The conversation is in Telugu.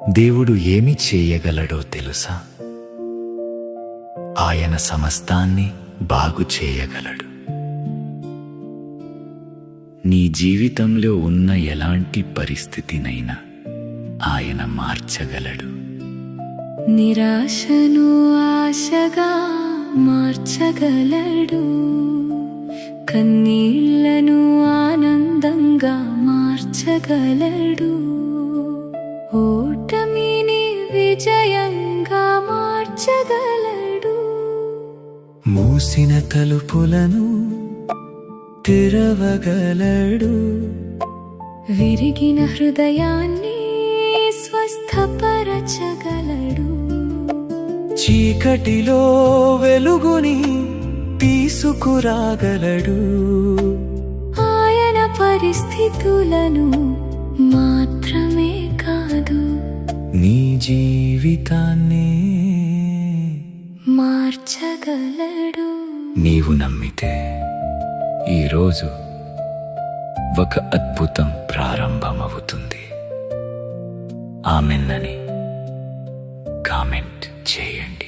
దేవుడు ఏమి చేయగలడో తెలుసా? ఆయన సమస్తాన్ని బాగు చేయగలడు. నీ జీవితంలో ఉన్న ఎలాంటి పరిస్థితినైనా ఆయన మార్చగలడు. నిరాశను ఆశగా మార్చగలడు, కన్నీళ్లను ఆనందంగా మార్చగలడు, ఓటమిని విజయంగా మార్చగలడు. మూసిన తలుపులను తెరవగలడు, విరిగిన హృదయాన్ని స్వస్థపరచగలడు, చీకటిలో వెలుగుని తీసుకురాగలడు. ఆయన పరిస్థితులను మాత్రమే కాదు, నీ జీవితాన్నే మార్చగలడు. నీవు నమ్మితే ఈరోజు ఒక అద్భుతం ప్రారంభమవుతుంది. ఆమెన్ అని కామెంట్ చేయండి.